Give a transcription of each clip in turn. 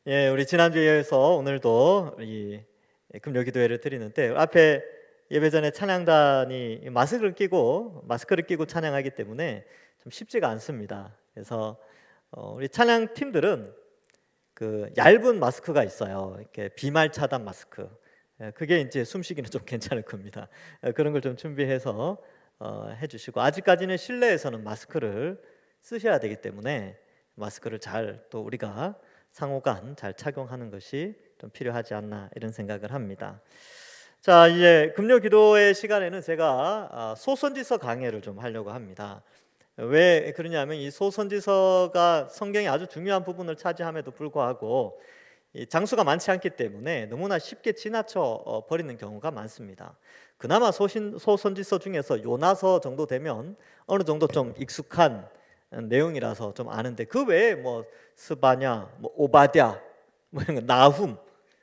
예, 우리 지난주에 이어서 오늘도 이 금요기도회를 드리는데 앞에 예배 전에 찬양단이 마스크를 끼고 찬양하기 때문에 좀 쉽지가 않습니다. 그래서 우리 찬양 팀들은 그 얇은 마스크가 있어요. 이렇게 비말 차단 마스크. 그게 이제 숨쉬기는 좀 괜찮을 겁니다. 그런 걸 좀 준비해서 해주시고, 아직까지는 실내에서는 마스크를 쓰셔야 되기 때문에 마스크를 잘 또 우리가 상호간 잘 착용하는 것이 좀 필요하지 않나 이런 생각을 합니다. 자, 이제 금요 기도의 시간에는 제가 소선지서 강해를 좀 하려고 합니다. 왜 그러냐면 이 소선지서가 성경의 아주 중요한 부분을 차지함에도 불구하고 이 장수가 많지 않기 때문에 너무나 쉽게 지나쳐 버리는 경우가 많습니다. 그나마 소선지서 중에서 요나서 정도 되면 어느 정도 좀 익숙한 내용이라서 좀 아는데, 그 외에 뭐 스바냐, 뭐 오바댜, 뭐 이런 거, 나훔,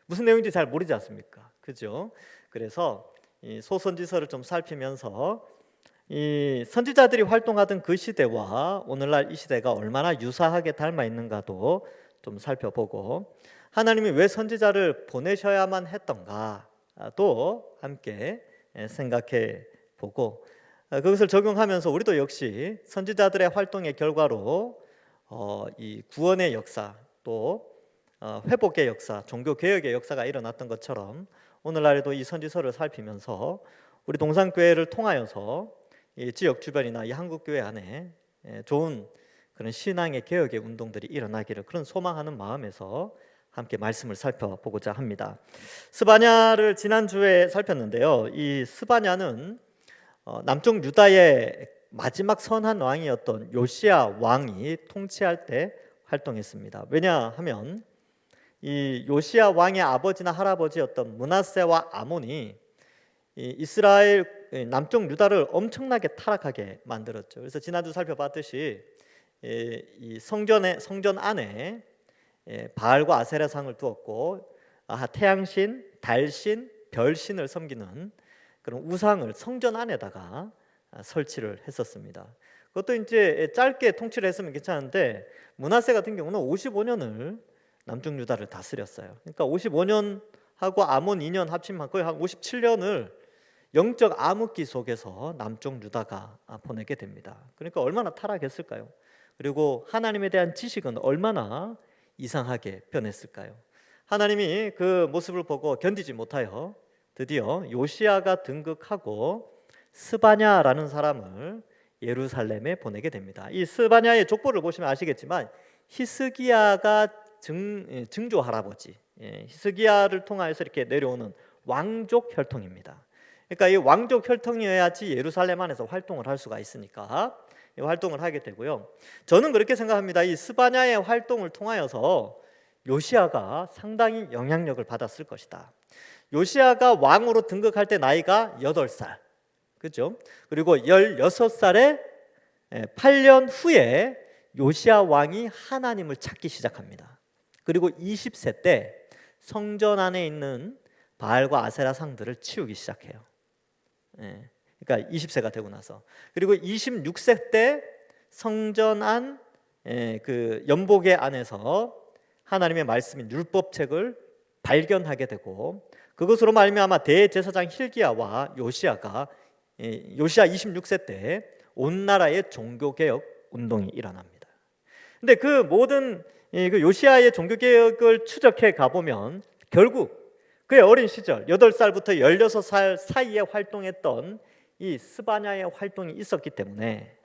무슨 내용인지 잘 모르지 않습니까? 그죠? 그래서 이 소선지서를 좀 살피면서 이 선지자들이 활동하던 그 시대와 오늘날 이 시대가 얼마나 유사하게 닮아 있는가도 좀 살펴보고, 하나님이 왜 선지자를 보내셔야만 했던가도 함께 생각해 보고, 그것을 적용하면서 우리도 역시 선지자들의 활동의 결과로 이 구원의 역사, 또 회복의 역사, 종교 개혁의 역사가 일어났던 것처럼 오늘날에도 이 선지서를 살피면서 우리 동산교회를 통하여서 이 지역 주변이나 이 한국교회 안에 좋은 그런 신앙의 개혁의 운동들이 일어나기를 그런 소망하는 마음에서 함께 말씀을 살펴보고자 합니다. 스바냐를 지난주에 살폈는데요. 이 스바냐는 남쪽 유다의 마지막 선한 왕이었던 요시야 왕이 통치할 때 활동했습니다. 왜냐하면 이 요시야 왕의 아버지나 할아버지였던 므낫세와 아몬이 이 이스라엘 남쪽 유다를 엄청나게 타락하게 만들었죠. 그래서 지난주 살펴봤듯이 이 성전 안에 바알과 아세라상을 두었고 태양신, 달신, 별신을 섬기는 그런 우상을 성전 안에다가 설치를 했었습니다. 그것도 이제 짧게 통치를 했으면 괜찮은데 므낫세 같은 경우는 55년을 남쪽 유다를 다스렸어요. 그러니까 55년하고 아몬 2년 합치면 거의 한 57년을 영적 암흑기 속에서 남쪽 유다가 보내게 됩니다. 그러니까 얼마나 타락했을까요? 그리고 하나님에 대한 지식은 얼마나 이상하게 변했을까요? 하나님이 그 모습을 보고 견디지 못하여 드디어 요시야가 등극하고 스바냐라는 사람을 예루살렘에 보내게 됩니다. 이 스바냐의 족보를 보시면 아시겠지만 히스기야가 증조 할아버지, 히스기야를 통하여서 이렇게 내려오는 왕족 혈통입니다. 그러니까 이 왕족 혈통이어야지 예루살렘 안에서 활동을 할 수가 있으니까 활동을 하게 되고요. 저는 그렇게 생각합니다. 이 스바냐의 활동을 통하여서 요시야가 상당히 영향력을 받았을 것이다. 요시야가 왕으로 등극할 때 나이가 8살, 그죠? 그리고 16살에 8년 후에 요시야 왕이 하나님을 찾기 시작합니다. 그리고 20세 때 성전 안에 있는 바알과 아세라 상들을 치우기 시작해요. 그러니까 20세가 되고 나서, 그리고 26세 때 성전 안 그 연복의 안에서 하나님의 말씀인 율법책을 발견하게 되고, 그것으로 말미암아 대제사장 힐기야와 요시야가 요시야 26세 때 온 나라의 종교개혁 운동이 일어납니다. 근데 그 모든 그 요시야의 종교개혁을 추적해 가보면 결국 그의 어린 시절 8살부터 16살 사이에 활동했던 이 스바냐의 활동이 있었기 때문에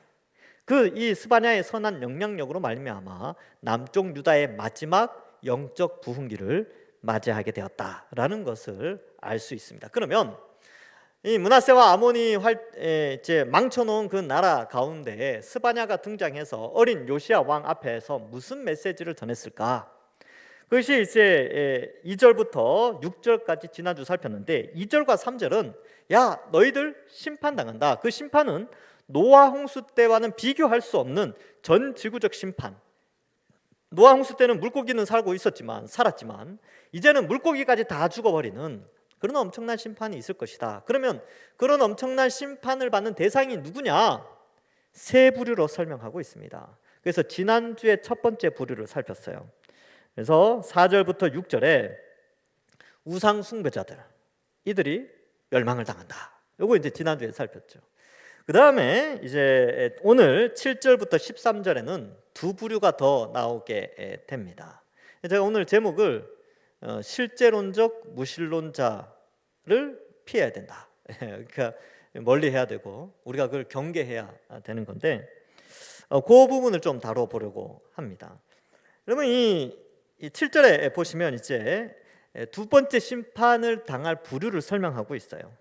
이 스바냐의 선한 영향력으로 말미암아 남쪽 유다의 마지막 영적 부흥기를 맞이하게 되었다라는 것을 알 수 있습니다. 그러면 이 므낫세와 아몬이 이제 망쳐놓은 그 나라 가운데 스바냐가 등장해서 어린 요시야 왕 앞에서 무슨 메시지를 전했을까? 그것이 이제 2절부터 6절까지 지난주 살폈는데, 2절과 3절은 야, 너희들 심판당한다. 그 심판은 노아 홍수 때와는 비교할 수 없는 전 지구적 심판. 노아 홍수 때는 물고기는 살았지만 이제는 물고기까지 다 죽어버리는 그런 엄청난 심판이 있을 것이다. 그러면 그런 엄청난 심판을 받는 대상이 누구냐? 세 부류로 설명하고 있습니다. 그래서 지난주에 첫 번째 부류를 살폈어요. 그래서 4절부터 6절에 우상 숭배자들 이들이 멸망을 당한다. 요거 이제 지난주에 살폈죠. 그 다음에 이제 오늘 7절부터 13절에는 두 부류가 더 나오게 됩니다. 제가 오늘 제목을 실제론적 무신론자를 피해야 된다. 그러니까 멀리 해야 되고 우리가 그걸 경계해야 되는 건데 그 부분을 좀 다뤄보려고 합니다. 그러면 이 7절에 보시면 이제 두 번째 심판을 당할 부류를 설명하고 있어요.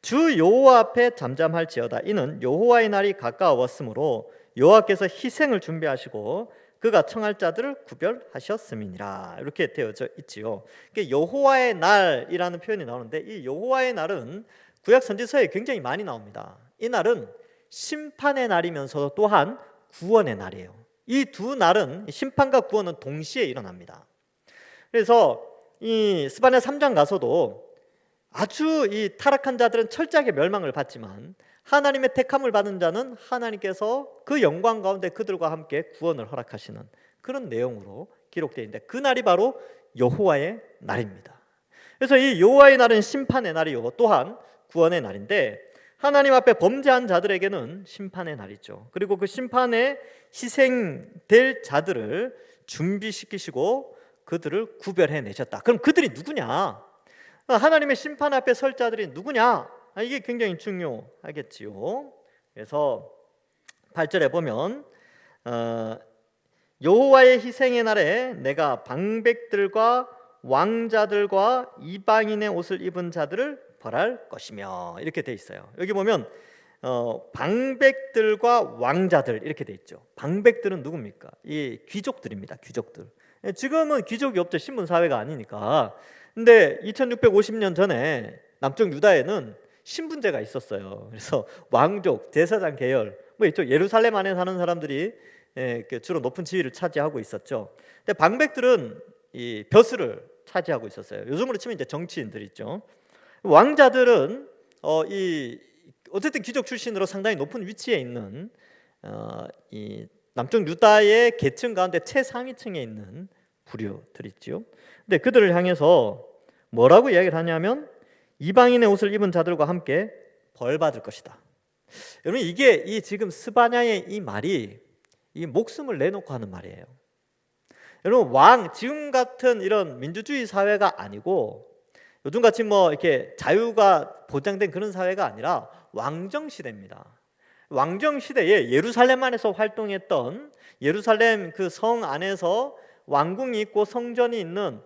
주 여호와 앞에 잠잠할지어다. 이는 여호와의 날이 가까웠으므로 여호와께서 희생을 준비하시고 그가 청할 자들을 구별하셨음이니라. 이렇게 되어져 있지요. 여호와의 날이라는 표현이 나오는데 이 여호와의 날은 구약 선지서에 굉장히 많이 나옵니다. 이 날은 심판의 날이면서 또한 구원의 날이에요. 이 두 날은 심판과 구원은 동시에 일어납니다. 그래서 이 스바냐 3장 가서도 아주 이 타락한 자들은 철저하게 멸망을 받지만 하나님의 택함을 받은 자는 하나님께서 그 영광 가운데 그들과 함께 구원을 허락하시는 그런 내용으로 기록되어 있는데 그 날이 바로 여호와의 날입니다. 그래서 이 여호와의 날은 심판의 날이요 또한 구원의 날인데 하나님 앞에 범죄한 자들에게는 심판의 날이죠. 그리고 그 심판에 희생될 자들을 준비시키시고 그들을 구별해내셨다. 그럼 그들이 누구냐? 하나님의 심판 앞에 설 자들이 누구냐? 이게 굉장히 중요하겠지요. 그래서 8절에 보면 여호와의 희생의 날에 내가 방백들과 왕자들과 이방인의 옷을 입은 자들을 벌할 것이며 이렇게 돼 있어요. 여기 보면 방백들과 왕자들 이렇게 돼 있죠. 방백들은 누굽니까? 이 귀족들입니다. 귀족들. 지금은 귀족이 없죠. 신분 사회가 아니니까. 근데 2650년 전에 남쪽 유다에는 신분제가 있었어요. 그래서 왕족, 제사장 계열 뭐 있죠. 예루살렘 안에 사는 사람들이 주로 높은 지위를 차지하고 있었죠. 근데 방백들은 이 벼슬을 차지하고 있었어요. 요즘으로 치면 이제 정치인들 있죠. 왕자들은 어쨌든 귀족 출신으로 상당히 높은 위치에 있는 이 남쪽 유다의 계층 가운데 최상위층에 있는 부류들이죠. 근데 그들을 향해서 뭐라고 이야기를 하냐면 이방인의 옷을 입은 자들과 함께 벌 받을 것이다. 여러분 이게 이 지금 스바냐의 이 말이 이 목숨을 내놓고 하는 말이에요. 여러분 지금 같은 이런 민주주의 사회가 아니고 요즘같이 뭐 이렇게 자유가 보장된 그런 사회가 아니라 왕정 시대입니다. 왕정 시대에 예루살렘 안에서 활동했던 예루살렘 그 성 안에서 왕궁이 있고 성전이 있는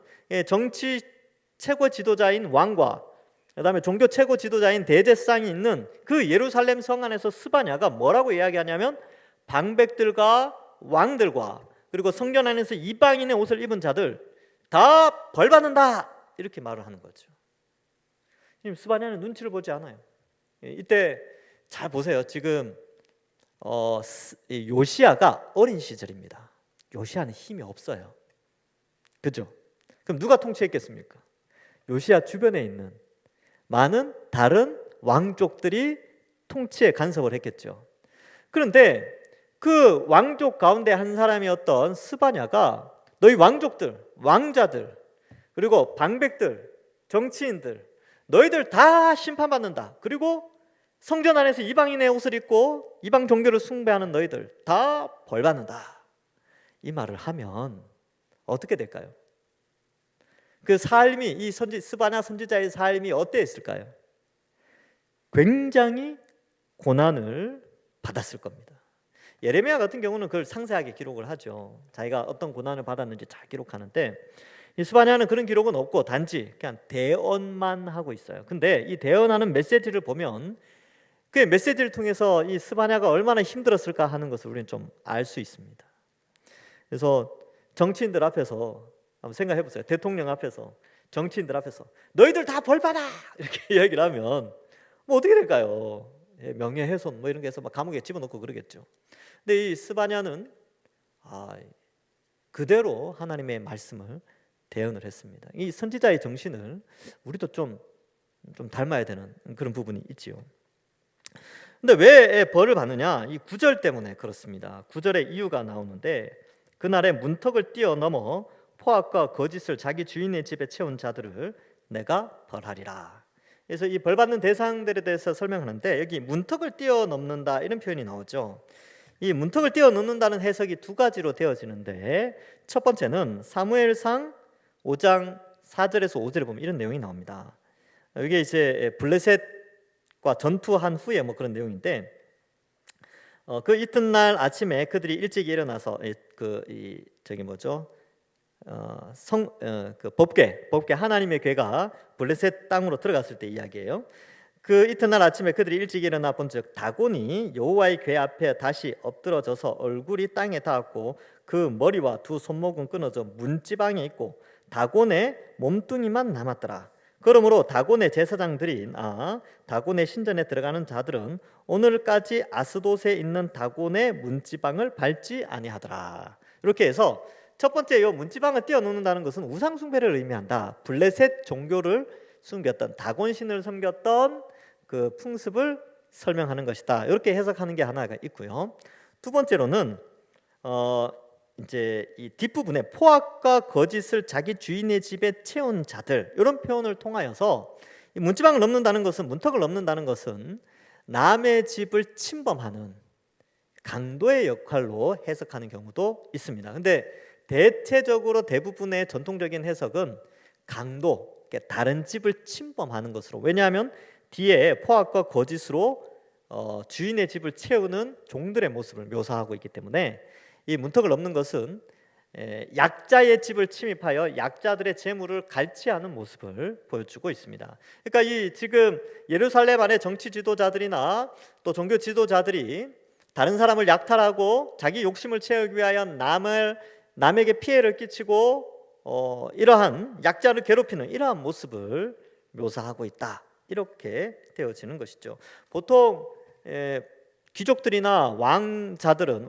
정치 최고 지도자인 왕과 그다음에 종교 최고 지도자인 대제사장이 있는 그 예루살렘 성 안에서 스바냐가 뭐라고 이야기하냐면 방백들과 왕들과 그리고 성전 안에서 이방인의 옷을 입은 자들 다 벌받는다 이렇게 말을 하는 거죠. 지금 스바냐는 눈치를 보지 않아요. 이때 잘 보세요. 지금 요시야가 어린 시절입니다. 요시야는 힘이 없어요. 그죠? 그럼 누가 통치했겠습니까? 요시야 주변에 있는 많은 다른 왕족들이 통치에 간섭을 했겠죠. 그런데 그 왕족 가운데 한 사람이었던 스바냐가 너희 왕족들, 왕자들, 그리고 방백들, 정치인들 너희들 다 심판받는다. 그리고 성전 안에서 이방인의 옷을 입고 이방 종교를 숭배하는 너희들 다 벌받는다. 이 말을 하면 어떻게 될까요? 그 삶이 이 스바냐 선지자의 삶이 어땠을까요? 굉장히 고난을 받았을 겁니다. 예레미야 같은 경우는 그걸 상세하게 기록을 하죠. 자기가 어떤 고난을 받았는지 잘 기록하는데 이 스바냐는 그런 기록은 없고 단지 그냥 대언만 하고 있어요. 근데 이 대언하는 메시지를 보면 그 메시지를 통해서 이 스바냐가 얼마나 힘들었을까 하는 것을 우리는 좀 알 수 있습니다. 그래서 정치인들 앞에서 한번 생각해 보세요. 대통령 앞에서 정치인들 앞에서 너희들 다 벌받아 이렇게 이야기를 하면 뭐 어떻게 될까요? 명예훼손 뭐 이런 게 해서 막 감옥에 집어넣고 그러겠죠. 근데 이 스바냐는 그대로 하나님의 말씀을 대언을 했습니다. 이 선지자의 정신을 우리도 좀 닮아야 되는 그런 부분이 있지요. 근데 왜 벌을 받느냐? 이 9절 때문에 그렇습니다. 9절에 이유가 나오는데 그날에 문턱을 뛰어넘어 포악과 거짓을 자기 주인의 집에 채운 자들을 내가 벌하리라. 그래서 이 벌받는 대상들에 대해서 설명하는데 여기 문턱을 뛰어넘는다 이런 표현이 나오죠. 이 문턱을 뛰어넘는다는 해석이 두 가지로 되어지는데 첫 번째는 사무엘상 5장 4절에서 5절에 보면 이런 내용이 나옵니다. 이게 이제 블레셋과 전투한 후에 뭐 그런 내용인데 그 이튿날 아침에 그들이 일찍 일어나서 그 법궤 하나님의 궤가 블레셋 땅으로 들어갔을 때 이야기예요. 그 이튿날 아침에 그들이 일찍 일어나 본즉 다곤이 여호와의 궤 앞에 다시 엎드러져서 얼굴이 땅에 닿았고 그 머리와 두 손목은 끊어져 문지방에 있고 다곤의 몸뚱이만 남았더라. 그러므로 다곤의 제사장들인 다곤의 신전에 들어가는 자들은 오늘까지 아스돗에 있는 다곤의 문지방을 밟지 아니하더라. 이렇게 해서 첫 번째 이 문지방을 뛰어넘는다는 것은 우상 숭배를 의미한다. 블레셋 종교를 숨겼던 다곤 신을 섬겼던 그 풍습을 설명하는 것이다. 이렇게 해석하는 게 하나가 있고요. 두 번째로는 이제 이 뒷부분에 포악과 거짓을 자기 주인의 집에 채운 자들 이런 표현을 통하여서 이 문지방을 넘는다는 것은 문턱을 넘는다는 것은 남의 집을 침범하는 강도의 역할로 해석하는 경우도 있습니다. 근데 대체적으로 대부분의 전통적인 해석은 강도, 다른 집을 침범하는 것으로, 왜냐하면 뒤에 포악과 거짓으로 주인의 집을 채우는 종들의 모습을 묘사하고 있기 때문에 이 문턱을 넘는 것은 약자의 집을 침입하여 약자들의 재물을 갈취하는 모습을 보여주고 있습니다. 그러니까 이 지금 예루살렘 안에 정치 지도자들이나 또 종교 지도자들이 다른 사람을 약탈하고 자기 욕심을 채우기 위하여 남에게 피해를 끼치고 이러한 약자를 괴롭히는 이러한 모습을 묘사하고 있다. 이렇게 되어지는 것이죠. 보통 귀족들이나 왕자들은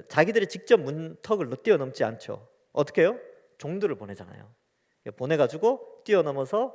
자기들이 직접 문턱을 뛰어넘지 않죠. 어떻게 해요? 종들을 보내잖아요. 보내가지고 뛰어넘어서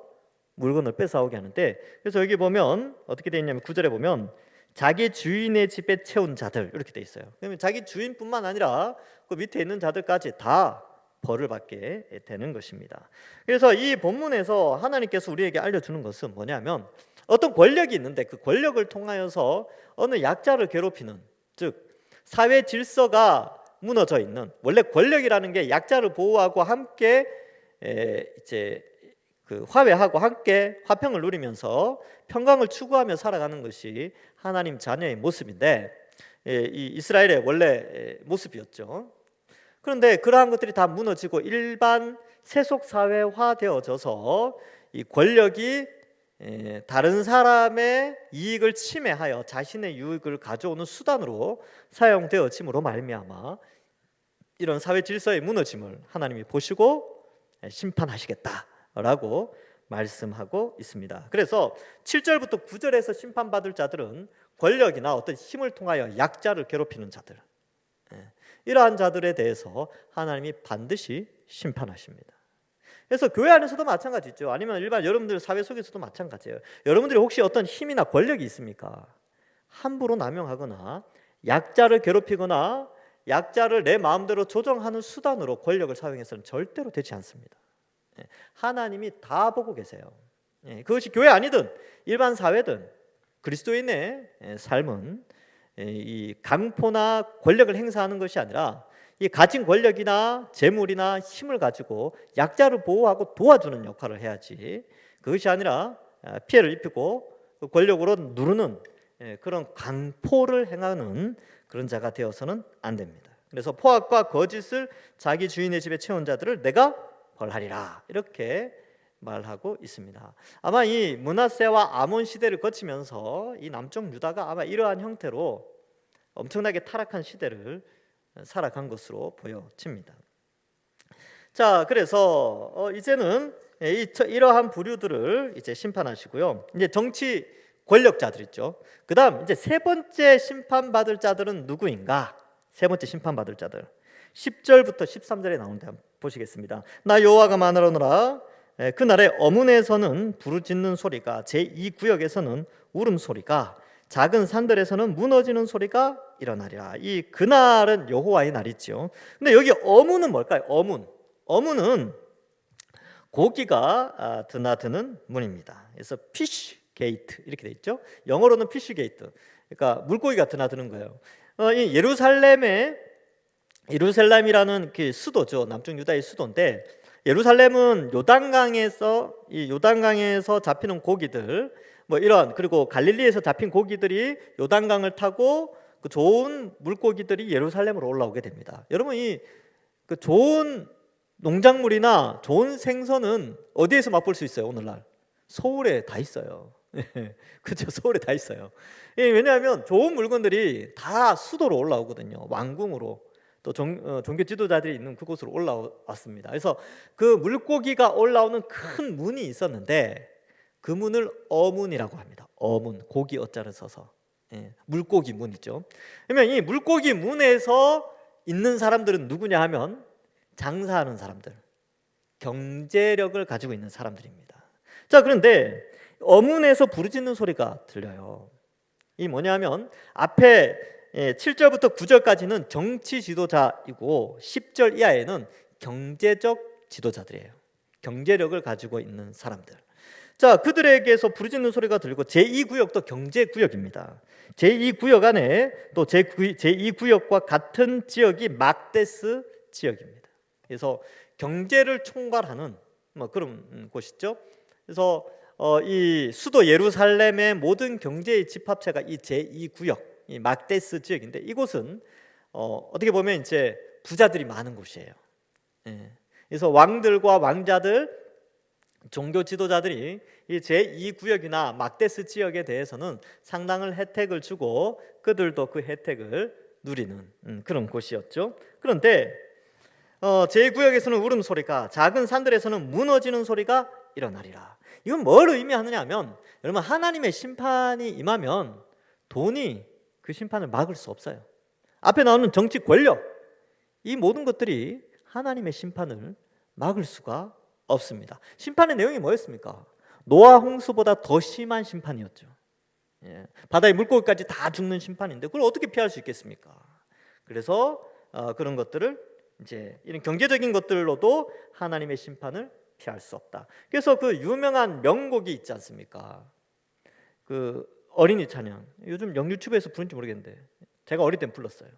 물건을 뺏어오게 하는데, 그래서 여기 보면 어떻게 되어 있냐면 9절에 보면 자기 주인의 집에 채운 자들 이렇게 돼 있어요. 그러면 자기 주인뿐만 아니라 그 밑에 있는 자들까지 다 벌을 받게 되는 것입니다. 그래서 이 본문에서 하나님께서 우리에게 알려주는 것은 뭐냐면 어떤 권력이 있는데 그 권력을 통하여서 어느 약자를 괴롭히는, 즉 사회 질서가 무너져 있는, 원래 권력이라는 게 약자를 보호하고 함께 이제 그 화해하고 함께 화평을 누리면서 평강을 추구하며 살아가는 것이 하나님 자녀의 모습인데 이 이스라엘의 원래 모습이었죠. 그런데 그러한 것들이 다 무너지고 일반 세속 사회화되어져서 이 권력이 다른 사람의 이익을 침해하여 자신의 유익을 가져오는 수단으로 사용되어짐으로 말미암아 이런 사회 질서의 무너짐을 하나님이 보시고 심판하시겠다라고 말씀하고 있습니다. 그래서 7절부터 9절에서 심판받을 자들은 권력이나 어떤 힘을 통하여 약자를 괴롭히는 자들, 이러한 자들에 대해서 하나님이 반드시 심판하십니다. 그래서 교회 안에서도 마찬가지죠. 아니면 일반 여러분들 사회 속에서도 마찬가지예요. 여러분들이 혹시 어떤 힘이나 권력이 있습니까? 함부로 남용하거나 약자를 괴롭히거나 약자를 내 마음대로 조정하는 수단으로 권력을 사용해서는 절대로 되지 않습니다. 하나님이 다 보고 계세요. 그것이 교회 아니든 일반 사회든 그리스도인의 삶은 이 강포나 권력을 행사하는 것이 아니라 이 가진 권력이나 재물이나 힘을 가지고 약자를 보호하고 도와주는 역할을 해야지, 그것이 아니라 피해를 입히고 권력으로 누르는 그런 강포를 행하는 그런 자가 되어서는 안 됩니다. 그래서 포악과 거짓을 자기 주인의 집에 채운 자들을 내가 벌하리라 이렇게 말하고 있습니다. 아마 이 므낫세와 아몬 시대를 거치면서 이 남쪽 유다가 아마 이러한 형태로 엄청나게 타락한 시대를 살아간 것으로 보여집니다. 자, 그래서 이제는 이러한 부류들을 이제 심판하시고요. 이제 정치 권력자들 있죠. 그다음 이제 세 번째 심판받을 자들은 누구인가? 세 번째 심판받을 자들 10절부터 13절에 나오는데 한번 보시겠습니다. 나 여호와가 말하노라. 그날에 어문에서는 부르짖는 소리가, 제2구역에서는 울음소리가, 작은 산들에서는 무너지는 소리가 일어나리라. 이 그날은 여호와의 날이죠. 근데 여기 어문은 뭘까요? 어문은 고기가 드나드는 문입니다. 그래서 피쉬 게이트 이렇게 돼 있죠. 영어로는 피쉬 게이트. 그러니까 물고기가 드나드는 거예요. 이 예루살렘이라는 그 수도죠. 남쪽 유다의 수도인데 예루살렘은 요단강에서 잡히는 고기들 뭐 이런 그리고 갈릴리에서 잡힌 고기들이 요단강을 타고 그 좋은 물고기들이 예루살렘으로 올라오게 됩니다. 여러분 그 좋은 농작물이나 좋은 생선은 어디에서 맛볼 수 있어요? 오늘날 서울에 다 있어요. 그렇죠. 서울에 다 있어요. 왜냐하면 좋은 물건들이 다 수도로 올라오거든요. 왕궁으로 또 종교 지도자들이 있는 그곳으로 올라왔습니다. 그래서 그 물고기가 올라오는 큰 문이 있었는데 그 문을 어문이라고 합니다. 어문, 고기 어자를 써서 물고기 문이죠. 그러면 이 물고기 문에서 있는 사람들은 누구냐 하면 장사하는 사람들, 경제력을 가지고 있는 사람들입니다. 자, 그런데 어문에서 부르짖는 소리가 들려요. 이 뭐냐면 앞에 7절부터 9절까지는 정치 지도자이고 10절 이하에는 경제적 지도자들이에요. 경제력을 가지고 있는 사람들. 자, 그들에게서 부르짖는 소리가 들리고 제2구역도 경제구역입니다. 제2구역 안에 또 제2구역과 같은 지역이 막데스 지역입니다. 그래서 경제를 총괄하는 뭐 그런 곳이죠. 그래서 이 수도 예루살렘의 모든 경제의 집합체가 이 제2구역, 이 막데스 지역인데 이곳은 어떻게 보면 이제 부자들이 많은 곳이에요. 그래서 왕들과 왕자들, 종교 지도자들이 이 제2구역이나 막데스 지역에 대해서는 상당한 혜택을 주고 그들도 그 혜택을 누리는 그런 곳이었죠. 그런데 제2구역에서는 울음소리가, 작은 산들에서는 무너지는 소리가 일어나리라. 이건 뭘 의미하느냐 하면 여러분 하나님의 심판이 임하면 돈이 그 심판을 막을 수 없어요. 앞에 나오는 정치 권력, 이 모든 것들이 하나님의 심판을 막을 수가 없습니다. 심판의 내용이 뭐였습니까? 노아 홍수보다 더 심한 심판이었죠. 바다의 물고기까지 다 죽는 심판인데 그걸 어떻게 피할 수 있겠습니까? 그래서 그런 것들을 이제 이런 경제적인 것들로도 하나님의 심판을 피할 수 없다. 그래서 그 유명한 명곡이 있지 않습니까? 그 어린이 찬양, 요즘 영유튜브에서 부른지 모르겠는데 제가 어릴 땐 불렀어요.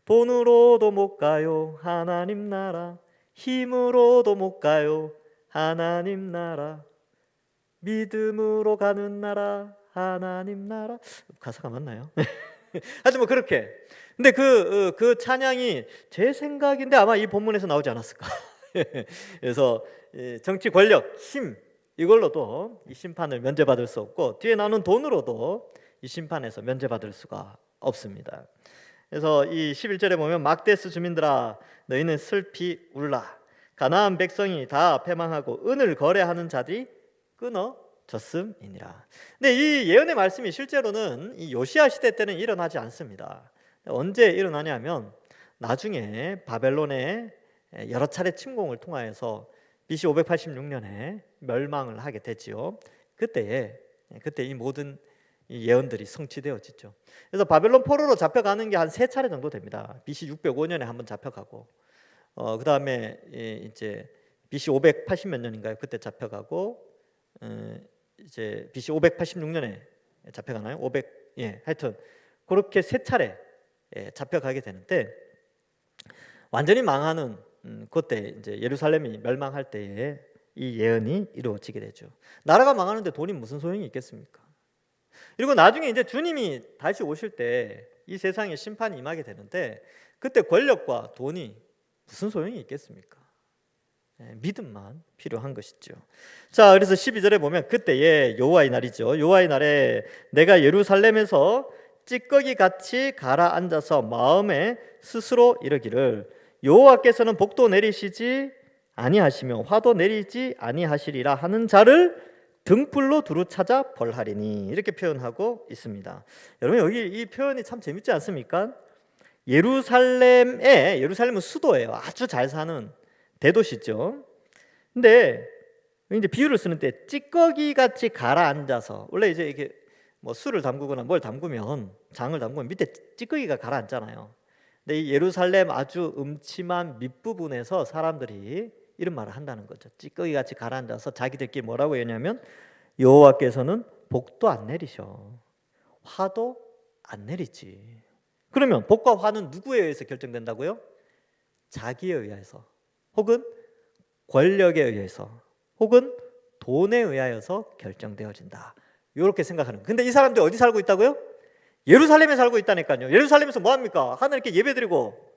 돈으로도 못 가요 하나님 나라, 힘으로도 못 가요 하나님 나라, 믿음으로 가는 나라 하나님 나라. 가사가 맞나요? 하여튼 뭐 그렇게. 근데 그 찬양이 제 생각인데 아마 이 본문에서 나오지 않았을까. 그래서 정치 권력, 힘 이걸로도 이 심판을 면제받을 수 없고 뒤에 나오는 돈으로도 이 심판에서 면제받을 수가 없습니다. 그래서 이 11절에 보면 막데스 주민들아 너희는 슬피 울라, 가나안 백성이 다 패망하고 은을 거래하는 자들이 끊어졌음이니라. 근데 이 예언의 말씀이 실제로는 이 요시야 시대 때는 일어나지 않습니다. 언제 일어나냐면 나중에 바벨론의 여러 차례 침공을 통하여서 BC 586년에 멸망을 하게 되지요. 그때 이 모든 이 예언들이 성취되어지죠. 그래서 바벨론 포로로 잡혀가는 게 한 3차례 정도 됩니다. BC 605년에 한번 잡혀가고, 그 다음에 이제 BC 580 몇 년인가요? 그때 잡혀가고, 이제 BC 586년에 잡혀가나요? 하여튼 그렇게 3차례 잡혀가게 되는데 완전히 망하는 그때 이제 예루살렘이 멸망할 때에 이 예언이 이루어지게 되죠. 나라가 망하는데 돈이 무슨 소용이 있겠습니까? 그리고 나중에 이제 주님이 다시 오실 때 이 세상에 심판이 임하게 되는데 그때 권력과 돈이 무슨 소용이 있겠습니까? 믿음만 필요한 것이죠. 자, 그래서 12절에 보면 그때에 여호와의 날이죠. 여호와의 날에 내가 예루살렘에서 찌꺼기 같이 가라앉아서 마음에 스스로 이르기를 여호와께서는 복도 내리시지 아니하시며 화도 내리지 아니하시리라 하는 자를 등불로 두루 찾아 벌하리니, 이렇게 표현하고 있습니다. 여러분 여기 이 표현이 참 재밌지 않습니까? 예루살렘은 수도예요. 아주 잘 사는 대도시죠. 근데 이제 비유를 쓰는데 찌꺼기 같이 가라앉아서, 원래 이제 이게 뭐 술을 담그거나 뭘 담그면 장을 담그면 밑에 찌꺼기가 가라앉잖아요. 근데 이 예루살렘 아주 음침한 밑부분에서 사람들이 이런 말을 한다는 거죠. 찌꺼기 같이 가라앉아서 자기들끼리 뭐라고 했냐면 여호와께서는 복도 안 내리셔, 화도 안 내리지. 그러면 복과 화는 누구에 의해서 결정된다고요? 자기에 의해서, 혹은 권력에 의해서, 혹은 돈에 의하여서 결정되어진다. 이렇게 생각하는 거예요. 근데 이 사람들이 어디 살고 있다고요? 예루살렘에 살고 있다니까요. 예루살렘에서 뭐 합니까? 하나님께 예배드리고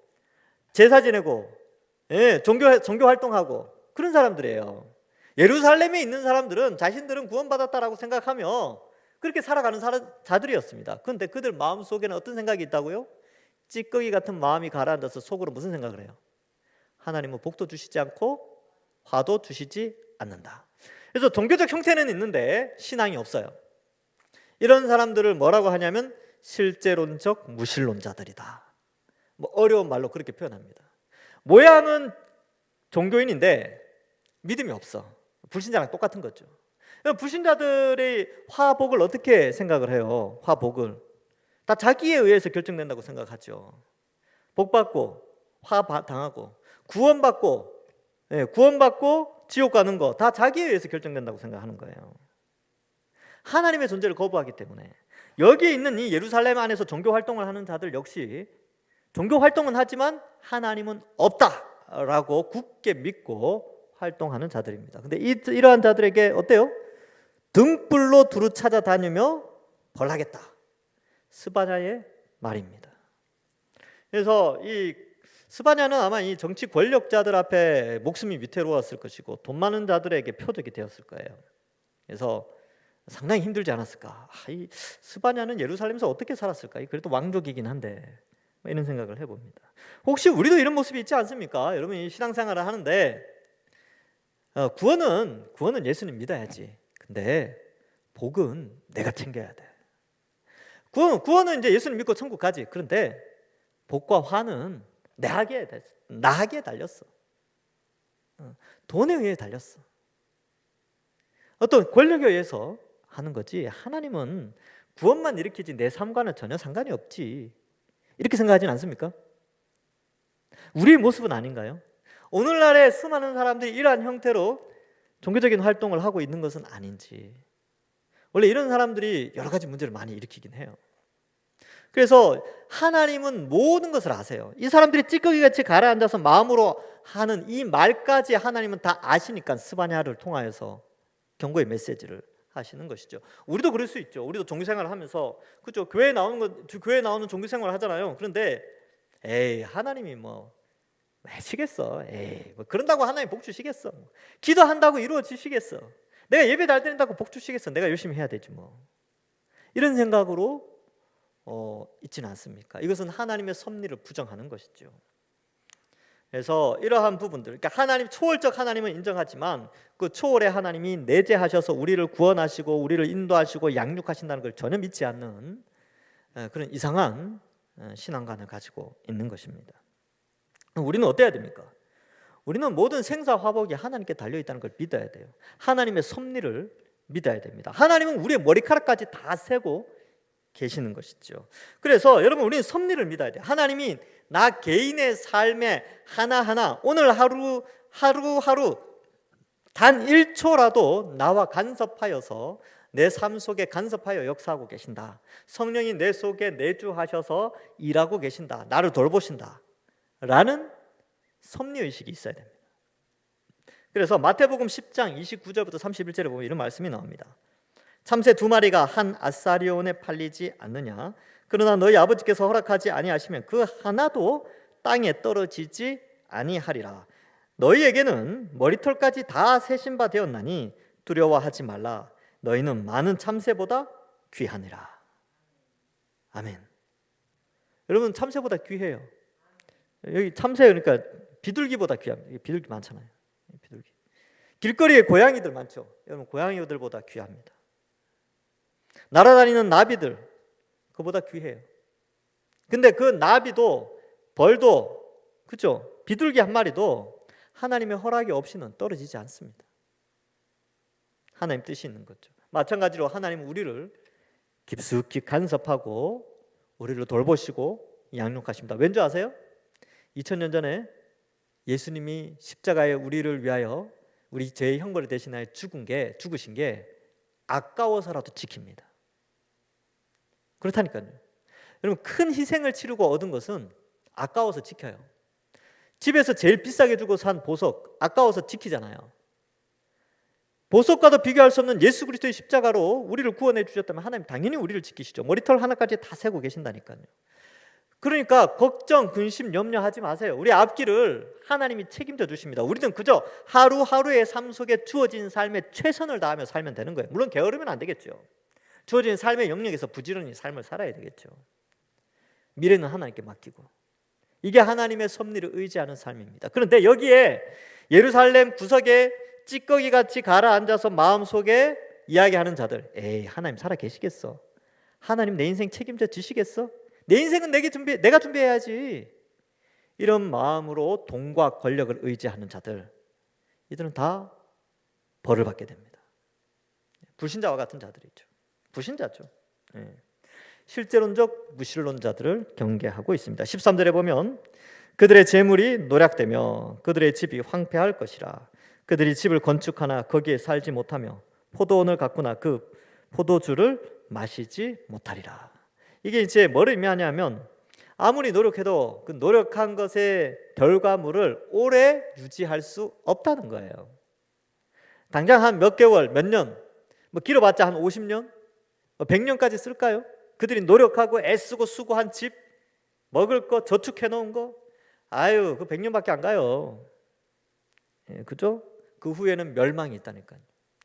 제사 지내고, 예, 종교 활동하고 그런 사람들이에요. 예루살렘에 있는 사람들은 자신들은 구원받았다라고 생각하며 그렇게 살아가는 자들이었습니다. 그런데 그들 마음속에는 어떤 생각이 있다고요? 찌꺼기 같은 마음이 가라앉아서 속으로 무슨 생각을 해요? 하나님은 복도 주시지 않고 화도 주시지 않는다. 그래서 종교적 형태는 있는데 신앙이 없어요. 이런 사람들을 뭐라고 하냐면 실제론적 무신론자들이다. 뭐 어려운 말로 그렇게 표현합니다. 모양은 종교인인데 믿음이 없어. 불신자랑 똑같은 거죠. 불신자들의 화복을 어떻게 생각을 해요? 화복을 다 자기에 의해서 결정된다고 생각하죠. 복받고 화 당하고 구원받고, 예, 구원받고 지옥 가는 거 다 자기에 의해서 결정된다고 생각하는 거예요. 하나님의 존재를 거부하기 때문에 여기에 있는 이 예루살렘 안에서 종교 활동을 하는 자들 역시 종교 활동은 하지만 하나님은 없다라고 굳게 믿고 활동하는 자들입니다. 근데 이러한 자들에게 어때요? 등불로 두루 찾아다니며 벌하겠다. 스바냐의 말입니다. 그래서 이 스바냐는 아마 이 정치 권력자들 앞에 목숨이 위태로웠을 것이고 돈 많은 자들에게 표적이 되었을 거예요. 그래서 상당히 힘들지 않았을까. 이 스바냐는 예루살렘에서 어떻게 살았을까. 그래도 왕족이긴 한데 이런 생각을 해봅니다. 혹시 우리도 이런 모습이 있지 않습니까? 여러분이 신앙생활을 하는데 구원은 예수님 믿어야지. 근데 복은 내가 챙겨야 돼. 구원은 이제 예수님 믿고 천국 가지. 그런데 복과 화는 나에게 달렸어. 돈에 의해 달렸어. 어떤 권력에 의해서 하는 거지. 하나님은 구원만 일으키지 내 삶과는 전혀 상관이 없지. 이렇게 생각하진 않습니까? 우리의 모습은 아닌가요? 오늘날의 수많은 사람들이 이러한 형태로 종교적인 활동을 하고 있는 것은 아닌지. 원래 이런 사람들이 여러 가지 문제를 많이 일으키긴 해요. 그래서 하나님은 모든 것을 아세요. 이 사람들이 찌꺼기같이 가라앉아서 마음으로 하는 이 말까지 하나님은 다 아시니까 스바냐를 통하여서 경고의 메시지를 하시는 것이죠. 우리도 그럴 수 있죠. 우리도 종교생활을 하면서 그죠? 교회에 나오는 종교생활을 하잖아요. 그런데 에이 하나님이 뭐 해치겠어. 에이 뭐 그런다고 하나님 복 주시겠어. 기도한다고 이루어지시겠어. 내가 예배 잘 드린다고 복 주시겠어. 내가 열심히 해야 되지 뭐. 이런 생각으로 있지는 않습니까? 이것은 하나님의 섭리를 부정하는 것이죠. 그래서 이러한 부분들, 그러니까 하나님 초월적 하나님은 인정하지만 그 초월의 하나님이 내재하셔서 우리를 구원하시고 우리를 인도하시고 양육하신다는 걸 전혀 믿지 않는 그런 이상한 신앙관을 가지고 있는 것입니다. 우리는 어때야 됩니까? 우리는 모든 생사화복이 하나님께 달려있다는 걸 믿어야 돼요. 하나님의 섭리를 믿어야 됩니다. 하나님은 우리의 머리카락까지 다 세고 계시는 것이죠. 그래서 여러분 우리는 섭리를 믿어야 돼요. 하나님이 나 개인의 삶에 하나하나 오늘 하루하루 단 1초라도 나와 간섭하여서 내 삶 속에 간섭하여 역사하고 계신다. 성령이 내 속에 내주하셔서 일하고 계신다. 나를 돌보신다. 라는 섭리의식이 있어야 됩니다. 그래서 마태복음 10장 29절부터 31절에 보면 이런 말씀이 나옵니다. 참새 2마리가 한 아사리온에 팔리지 않느냐? 그러나 너희 아버지께서 허락하지 아니하시면 그 하나도 땅에 떨어지지 아니하리라. 너희에게는 머리털까지 다 세신 바 되었나니 두려워하지 말라. 너희는 많은 참새보다 귀하니라. 아멘. 여러분 참새보다 귀해요. 여기 참새 그러니까 비둘기보다 귀합니다. 비둘기 많잖아요. 비둘기. 길거리에 고양이들 많죠. 여러분 고양이들보다 귀합니다. 날아다니는 나비들 그보다 귀해요. 근데 그 나비도 벌도 그죠? 비둘기 한 마리도 하나님의 허락이 없이는 떨어지지 않습니다. 하나님 뜻이 있는 거죠. 마찬가지로 하나님은 우리를 깊숙이 간섭하고 우리를 돌보시고 양육하십니다. 왠지 아세요? 2000년 전에 예수님이 십자가에 우리를 위하여 우리 죄의 형벌을 대신하여 죽으신 게 아까워서라도 지킵니다. 그렇다니까요. 여러분, 큰 희생을 치르고 얻은 것은 아까워서 지켜요. 집에서 제일 비싸게 주고 산 보석 아까워서 지키잖아요. 보석과도 비교할 수 없는 예수 그리스도의 십자가로 우리를 구원해 주셨다면 하나님 당연히 우리를 지키시죠. 머리털 하나까지 다 세고 계신다니까요. 그러니까 걱정, 근심, 염려하지 마세요. 우리 앞길을 하나님이 책임져 주십니다. 우리는 그저 하루하루의 삶 속에 주어진 삶에 최선을 다하며 살면 되는 거예요. 물론 게으르면 안 되겠죠. 주어진 삶의 영역에서 부지런히 삶을 살아야 되겠죠. 미래는 하나님께 맡기고, 이게 하나님의 섭리를 의지하는 삶입니다. 그런데 여기에 예루살렘 구석에 찌꺼기같이 가라앉아서 마음속에 이야기하는 자들, 에이, 하나님 살아 계시겠어? 하나님 내 인생 책임져 주시겠어? 내 인생은 내가 준비해야지. 이런 마음으로 돈과 권력을 의지하는 자들, 이들은 다 벌을 받게 됩니다. 불신자와 같은 자들이죠. 불신자죠. 실제론적 무신론자들을 경계하고 있습니다. 13절에 보면 그들의 재물이 노략되며 그들의 집이 황폐할 것이라. 그들이 집을 건축하나 거기에 살지 못하며 포도원을 가꾸나 그 포도주를 마시지 못하리라. 이게 이제 뭘 의미하냐면 아무리 노력해도 그 노력한 것의 결과물을 오래 유지할 수 없다는 거예요. 당장 한 몇 개월, 몇 년, 길어봤자 한 50년, 100년까지 쓸까요? 그들이 노력하고 애쓰고 수고한 집, 먹을 거, 저축해 놓은 거, 그 100년밖에 안 가요. 그죠? 그 후에는 멸망이 있다니까요.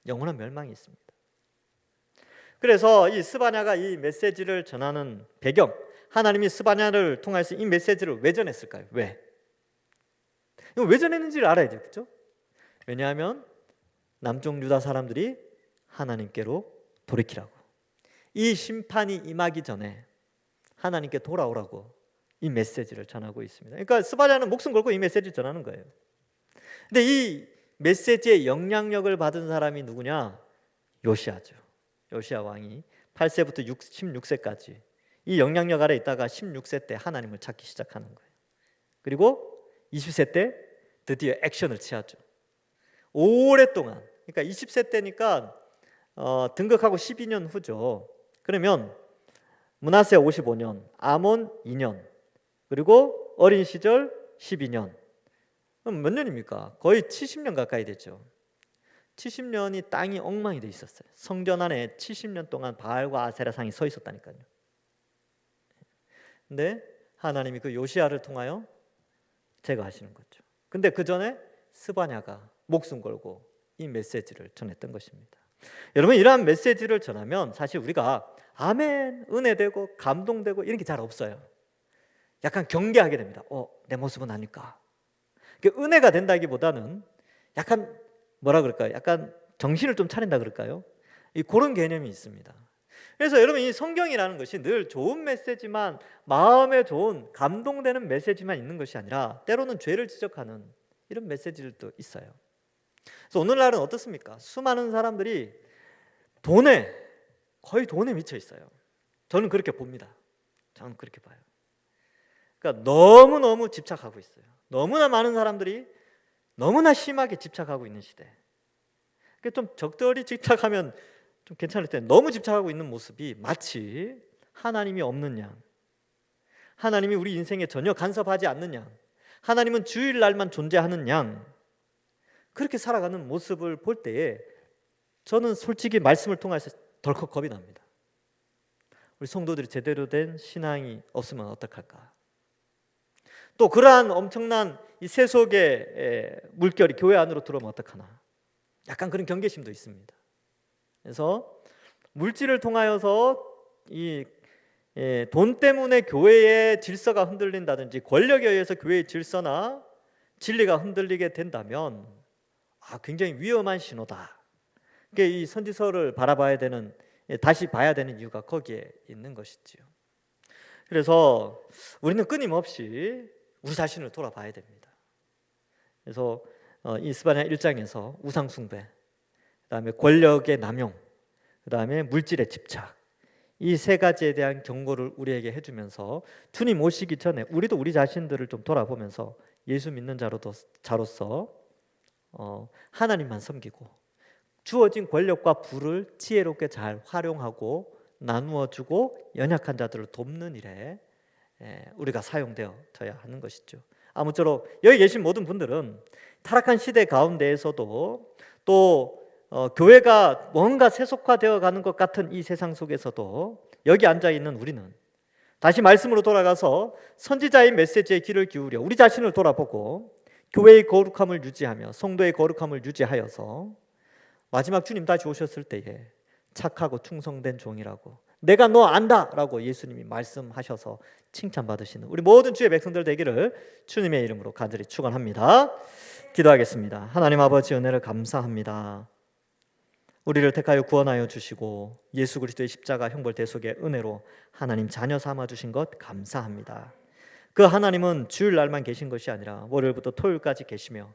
영원한 멸망이 있습니다. 그래서 이 스바냐가 이 메시지를 전하는 배경, 하나님이 스바냐를 통해서 이 메시지를 왜 전했을까요? 왜 전했는지를 알아야 돼요. 그렇죠? 왜냐하면 남쪽 유다 사람들이 하나님께로 돌이키라고, 이 심판이 임하기 전에 하나님께 돌아오라고 이 메시지를 전하고 있습니다. 그러니까 스바냐는 목숨 걸고 이 메시지를 전하는 거예요. 근데 이 메시지의 영향력을 받은 사람이 누구냐? 요시아죠. 요시아 왕이 8세부터 16세까지 이 영향력 아래 있다가 16세 때 하나님을 찾기 시작하는 거예요. 그리고 20세 때 드디어 액션을 취하죠. 오랫동안, 그러니까 20세 때니까 등극하고 12년 후죠. 그러면 므낫세 55년, 아몬 2년, 그리고 어린 시절 12년. 그럼 몇 년입니까? 거의 70년 가까이 됐죠. 70년이 땅이 엉망이 돼 있었어요. 성전 안에 70년 동안 바알과 아세라상이 서 있었다니까요. 근데 하나님이 그 요시아를 통하여 제거하시는 거죠. 근데 그 전에 스바냐가 목숨 걸고 이 메시지를 전했던 것입니다. 여러분, 이러한 메시지를 전하면 사실 우리가 아멘, 은혜되고 감동되고 이런 게 잘 없어요. 약간 경계하게 됩니다. 내 모습은 아닐까? 은혜가 된다기보다는 약간 뭐라 그럴까요? 약간 정신을 좀 차린다 그럴까요? 그런 개념이 있습니다. 그래서 여러분, 이 성경이라는 것이 늘 좋은 메시지만, 마음에 좋은 감동되는 메시지만 있는 것이 아니라 때로는 죄를 지적하는 이런 메시지들도 있어요. 그래서 오늘날은 어떻습니까? 수많은 사람들이 거의 돈에 미쳐 있어요. 저는 그렇게 봅니다. 저는 그렇게 봐요. 그러니까 너무너무 집착하고 있어요. 너무나 많은 사람들이 너무나 심하게 집착하고 있는 시대. 좀 적절히 집착하면 좀 괜찮을 텐데, 너무 집착하고 있는 모습이 마치 하나님이 없는 양, 하나님이 우리 인생에 전혀 간섭하지 않는 양, 하나님은 주일날만 존재하는 양, 그렇게 살아가는 모습을 볼 때에 저는 솔직히 말씀을 통해서 덜컥 겁이 납니다. 우리 성도들이 제대로 된 신앙이 없으면 어떡할까? 또 그러한 엄청난 이 세속의 물결이 교회 안으로 들어오면 어떡하나? 약간 그런 경계심도 있습니다. 그래서 물질을 통하여서 돈 때문에 교회의 질서가 흔들린다든지 권력에 의해서 교회의 질서나 진리가 흔들리게 된다면 굉장히 위험한 신호다. 이 선지서를 바라봐야 되는, 다시 봐야 되는 이유가 거기에 있는 것이지요. 그래서 우리는 끊임없이 우리 자신을 돌아봐야 됩니다. 그래서 이 스바냐 1장에서 우상 숭배, 그다음에 권력의 남용, 그다음에 물질의 집착, 이 세 가지에 대한 경고를 우리에게 해주면서 주님 오시기 전에 우리도 우리 자신들을 좀 돌아보면서 예수 믿는 자로서 하나님만 섬기고 주어진 권력과 부를 지혜롭게 잘 활용하고 나누어주고 연약한 자들을 돕는 일에 우리가 사용되어야 하는 것이죠. 아무쪼록 여기 계신 모든 분들은 타락한 시대 가운데에서도 또 교회가 뭔가 세속화되어 가는 것 같은 이 세상 속에서도 여기 앉아 있는 우리는 다시 말씀으로 돌아가서 선지자의 메시지에 귀를 기울여 우리 자신을 돌아보고 교회의 거룩함을 유지하며 성도의 거룩함을 유지하여서 마지막 주님 다시 오셨을 때에 착하고 충성된 종이라고 내가 너 안다라고 예수님이 말씀하셔서 칭찬받으시는 우리 모든 주의 백성들 되기를 주님의 이름으로 간절히 축원합니다. 기도하겠습니다. 하나님 아버지 은혜를 감사합니다. 우리를 택하여 구원하여 주시고 예수 그리스도의 십자가 형벌 대속의 은혜로 하나님 자녀 삼아 주신 것 감사합니다. 그 하나님은 주일날만 계신 것이 아니라 월요일부터 토요일까지 계시며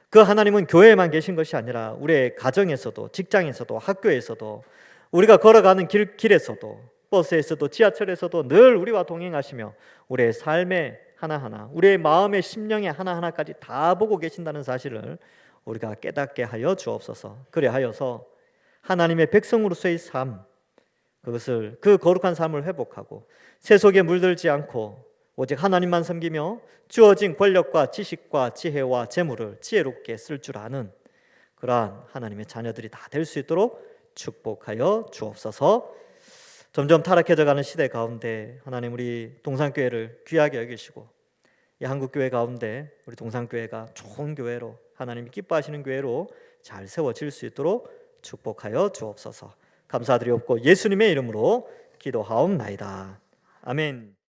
그 하나님은 교회에만 계신 것이 아니라 우리의 가정에서도 직장에서도 학교에서도 우리가 걸어가는 길에서도 버스에서도 지하철에서도 늘 우리와 동행하시며 우리의 삶의 하나하나 우리의 마음의 심령의 하나하나까지 다 보고 계신다는 사실을 우리가 깨닫게 하여 주옵소서. 그래 하여서 하나님의 백성으로서의 삶 그것을 그 거룩한 삶을 회복하고 세속에 물들지 않고 오직 하나님만 섬기며 주어진 권력과 지식과 지혜와 재물을 지혜롭게 쓸 줄 아는 그러한 하나님의 자녀들이 다 될 수 있도록 축복하여 주옵소서. 점점 타락해져가는 시대 가운데 하나님 우리 동산교회를 귀하게 여기시고 이 한국교회 가운데 우리 동산교회가 좋은 교회로 하나님이 기뻐하시는 교회로 잘 세워질 수 있도록 축복하여 주옵소서. 감사드리옵고 예수님의 이름으로 기도하옵나이다. 아멘.